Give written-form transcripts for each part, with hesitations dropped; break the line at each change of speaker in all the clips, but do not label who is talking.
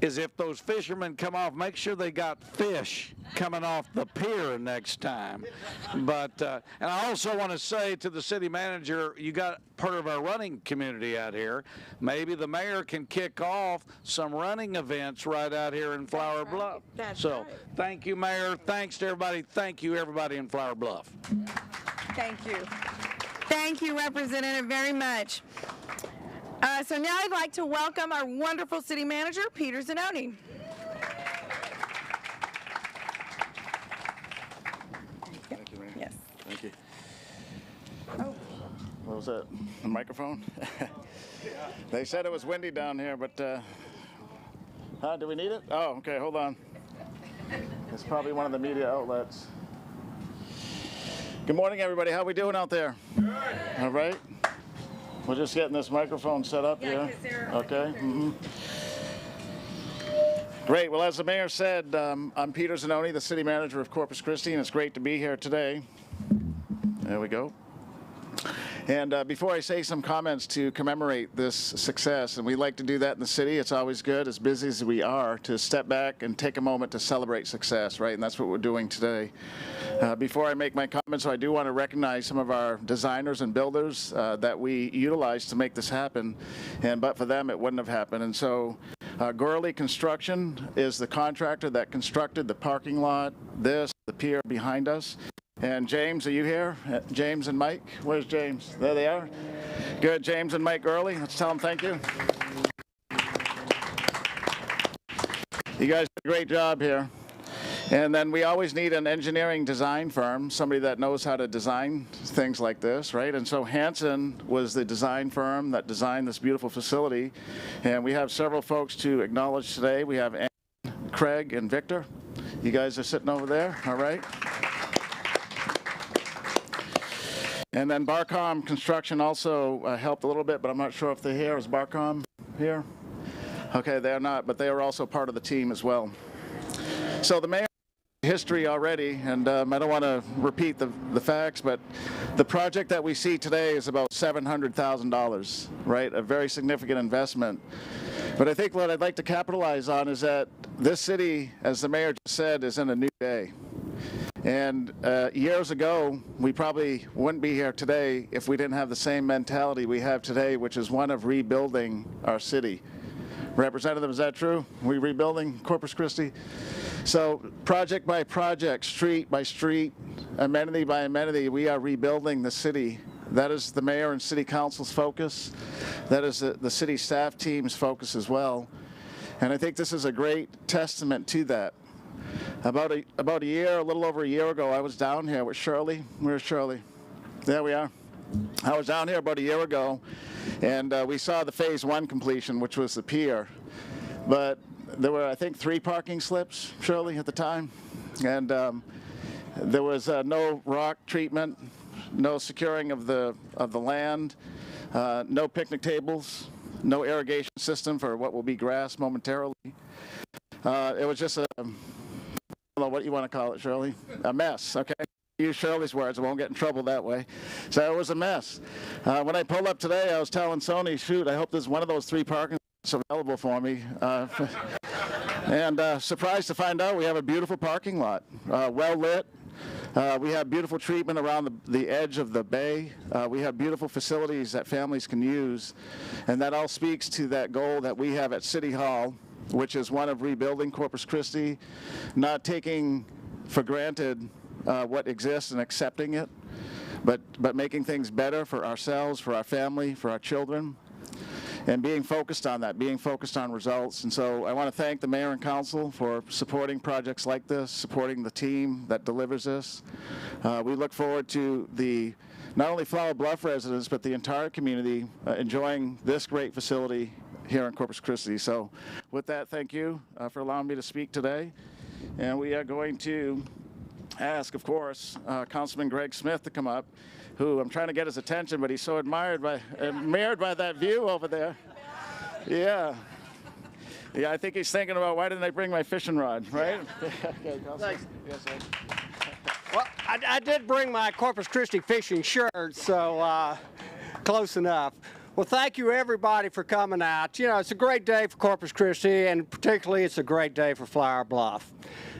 is if those fishermen come off, make sure they got fish coming off the pier next time. But and I also want to say to the city manager, you got part of our running community out here. Maybe the mayor can kick off some running events right out here in Flour Bluff.
That's
so
right.
Thank you, Mayor. Thanks to everybody. Thank you, everybody in Flour Bluff.
Thank you. Thank you, Representative, very much. So now I'd like to welcome our wonderful city manager, Peter Zanoni.
Thank you, Mayor.
Yes.
Thank you.
Oh,
What was that? A microphone? They said it was windy down here, but do we need it? Oh, okay, hold on. It's probably one of the media outlets. Good morning, everybody. How we doing out there? Good. All right. We're just getting this microphone set up
Yeah,
here.
'cause they're
Okay. Great. Well, as the mayor said, I'm Peter Zanoni, the city manager of Corpus Christi, and it's great to be here today. There we go. And before I say some comments to commemorate this success, and we like to do that in the city, it's always good, as busy as we are, to step back and take a moment to celebrate success, right? And that's what we're doing today. Before I make my comments, I do want to recognize some of our designers and builders that we utilized to make this happen, but for them it wouldn't have happened. And so Gurley Construction is the contractor that constructed the parking lot, the pier behind us. And James, are you here? James and Mike? Where's James? There they are. Good, James and Mike Gurley. Let's tell them thank you. You guys did a great job here. And then we always need an engineering design firm, somebody that knows how to design things like this, right? And so Hanson was the design firm that designed this beautiful facility. And we have several folks to acknowledge today. We have Ann, Craig, and Victor. You guys are sitting over there, all right? And then Barcom Construction also helped a little bit, but I'm not sure if they're here. Is Barcom here? Okay, they're not, but they are also part of the team as well. So the mayor history already, and I don't want to repeat the facts, but the project that we see today is about $700,000, right? A very significant investment. But I think what I'd like to capitalize on is that this city, as the mayor just said, is in a new day. And years ago, we probably wouldn't be here today if we didn't have the same mentality we have today, which is one of rebuilding our city. Representative, is that true? We rebuilding Corpus Christi? So project by project, street by street, amenity by amenity, we are rebuilding the city. That is the mayor and city council's focus. That is the city staff team's focus as well. And I think this is a great testament to that. About a year, a little over a year ago, I was down here with Shirley. Where's Shirley? There we are. I was down here about a year ago, and we saw the phase 1 completion, which was the pier. But there were, I think, 3 parking slips, Shirley, at the time. And there was no rock treatment, no securing of the land, no picnic tables, no irrigation system for what will be grass momentarily. It was just a, I don't know what you want to call it, Shirley, a mess, okay? Use Shirley's words, I won't get in trouble that way. So it was a mess. When I pulled up today, I was telling Sony, shoot, I hope there's one of those 3 parking lots available for me. And surprised to find out we have a beautiful parking lot, well lit. We have beautiful treatment around the edge of the bay. We have beautiful facilities that families can use. And that all speaks to that goal that we have at City Hall, which is one of rebuilding Corpus Christi, not taking for granted what exists and accepting it, but making things better for ourselves, for our family, for our children, and being focused on that, being focused on results. And so I want to thank the mayor and council for supporting projects like this, supporting the team that delivers this. We look forward to not only Flour Bluff residents, but the entire community enjoying this great facility here in Corpus Christi. So with that, thank you for allowing me to speak today. And we are going to ask, of course, Councilman Greg Smith to come up, who I'm trying to get his attention, but he's so admired by that view over there. Yeah. Yeah, I think he's thinking about, why didn't I bring my fishing rod, right? Okay,
Thanks.
Yes, sir.
Well, I did bring my Corpus Christi fishing shirt, so close enough. Well, thank you everybody for coming out. You know, it's a great day for Corpus Christi, and particularly it's a great day for Flour Bluff.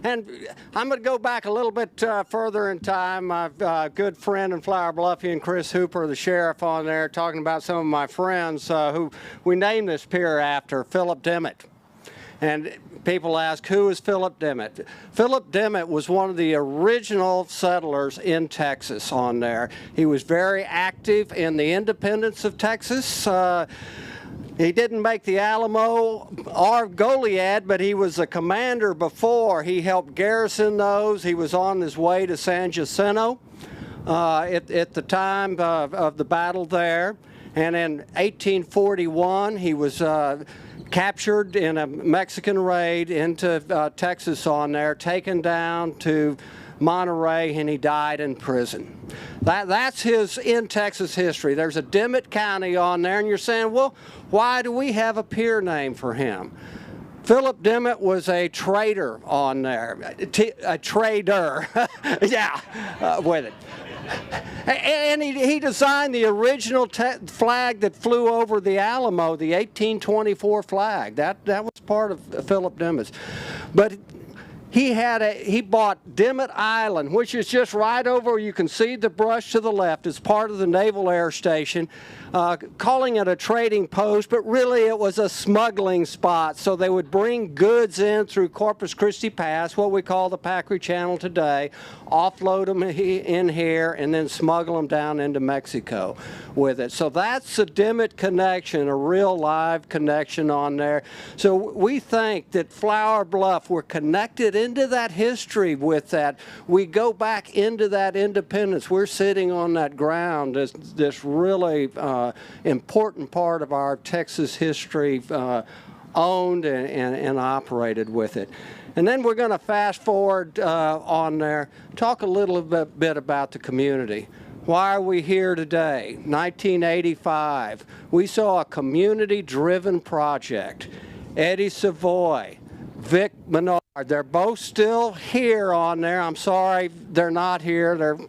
And I'm going to go back a little bit further in time. My good friend in Flour Bluffian, Chris Hooper, the sheriff on there, talking about some of my friends who we named this pier after, Philip Dimmitt. And people ask, who is Philip Dimmitt? Philip Dimmitt was one of the original settlers in Texas on there. He was very active in the independence of Texas. He didn't make the Alamo or Goliad, but he was a commander before. He helped garrison those. He was on his way to San Jacinto at the time of the battle there. And in 1841, he was captured in a Mexican raid into Texas on there, taken down to Monterey, and he died in prison. That's his in Texas history. There's a Dimmitt County on there, and you're saying, well, why do we have a pier name for him? Philip Dimmitt was a trader on there, a trader, yeah, with it. And he designed the original flag that flew over the Alamo, the 1824 flag. That was part of Philip Dimmitt's. But he bought Dimmit Island, which is just right over, you can see the brush to the left. It's part of the Naval Air Station, calling it a trading post, but really it was a smuggling spot. So they would bring goods in through Corpus Christi Pass, what we call the Packery Channel today, offload them in here, and then smuggle them down into Mexico with it. So that's a Dimmitt connection, a real live connection on there. So we think that Flour Bluff, we're connected into that history with that. We go back into that independence. We're sitting on that ground, this really important part of our Texas history, owned and operated with it. And then we're going to fast forward on there, talk a little bit about the community. Why are we here today? 1985, we saw a community-driven project. Eddie Savoy, Vic Menard, they're both still here on there. I'm sorry they're not here. They're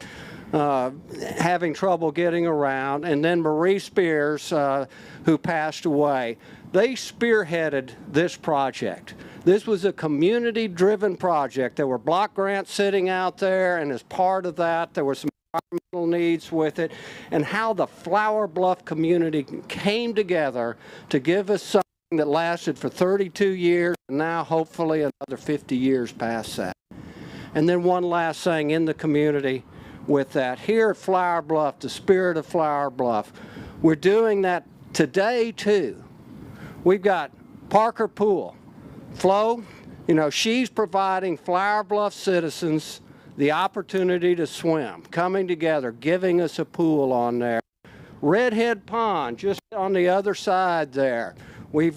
having trouble getting around. And then Marie Spears, who passed away. They spearheaded this project. This was a community-driven project. There were block grants sitting out there, and as part of that, there were some environmental needs with it, and how the Flour Bluff community came together to give us something that lasted for 32 years, and now hopefully another 50 years past that. And then one last thing in the community with that. Here at Flour Bluff, the spirit of Flour Bluff, we're doing that today too. We've got Parker Pool. Flo, you know, she's providing Flour Bluff citizens the opportunity to swim, coming together, giving us a pool on there. Redhead Pond, just on the other side there. We've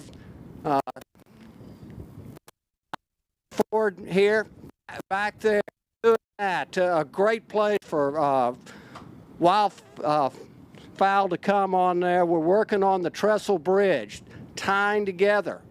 forward here, back there, doing that. A great place for wildfowl to come on there. We're working on the Trestle Bridge, tying together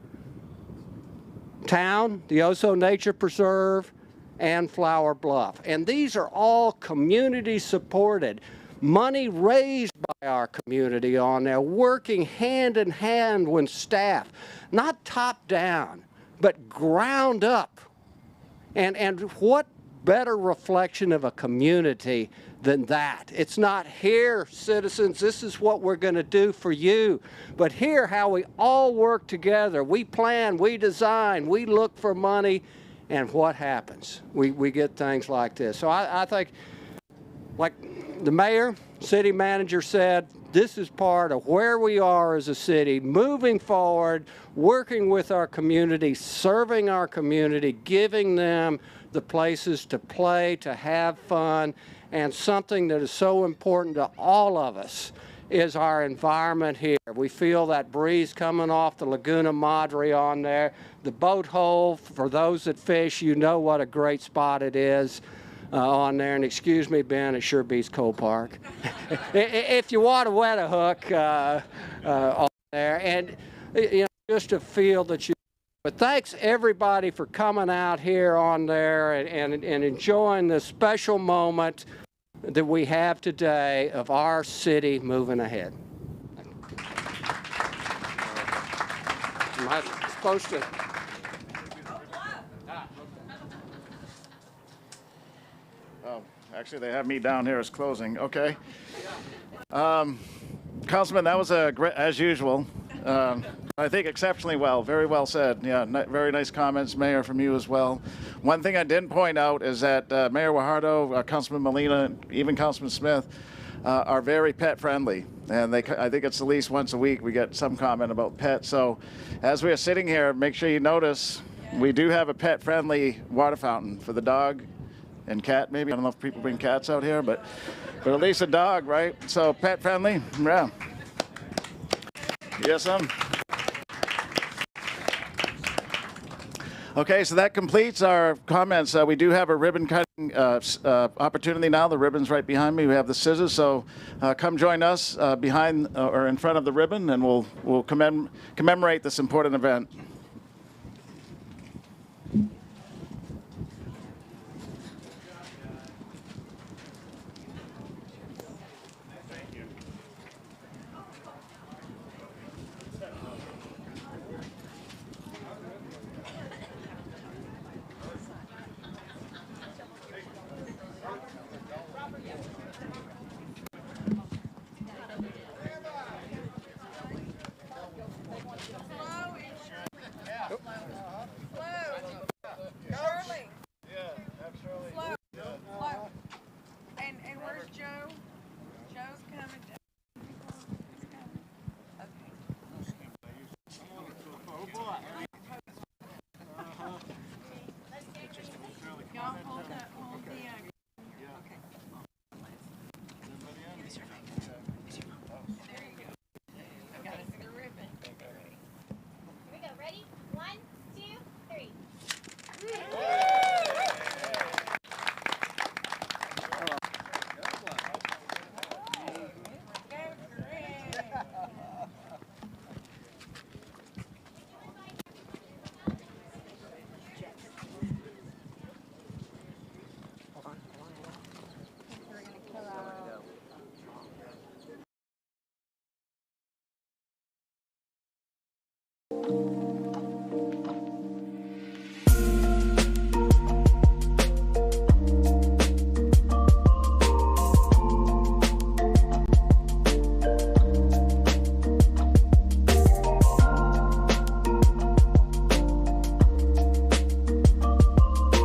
town, the Oso Nature Preserve, and Flour Bluff. And these are all community supported. Money raised by our community on there, working hand in hand with staff, not top down, but ground up. And what better reflection of a community than that? It's not here, citizens, this is what we're going to do for you, but here how we all work together. We plan, we design, we look for money, and what happens? We get things like this. So I think, like the mayor, city manager said, this is part of where we are as a city, moving forward, working with our community, serving our community, giving them the places to play, to have fun, and something that is so important to all of us is our environment here. We feel that breeze coming off the Laguna Madre on there. The boat hole, for those that fish, you know what a great spot it is on there. And excuse me, Ben, it sure beats Cole Park. If you want to wet a hook on there, and you know, just to feel that you. But thanks everybody for coming out here on there and enjoying this special moment that we have today of our city moving ahead. I'm supposed to.
Oh, actually, they have me down here as closing. Okay. Councilman, that was a great, as usual. I think exceptionally well. Very well said. Yeah, very nice comments, Mayor, from you as well. One thing I didn't point out is that Mayor Guajardo, Councilman Molina, even Councilman Smith are very pet friendly. And I think it's at least once a week we get some comment about pets. So as we are sitting here, make sure you notice we do have a pet friendly water fountain for the dog and cat maybe. I don't know if people bring cats out here, but at least a dog, right? So pet friendly, yeah. Yes, Okay, so that completes our comments. We do have a ribbon cutting opportunity now. The ribbon's right behind me. We have the scissors, so come join us behind or in front of the ribbon, and we'll commemorate this important event.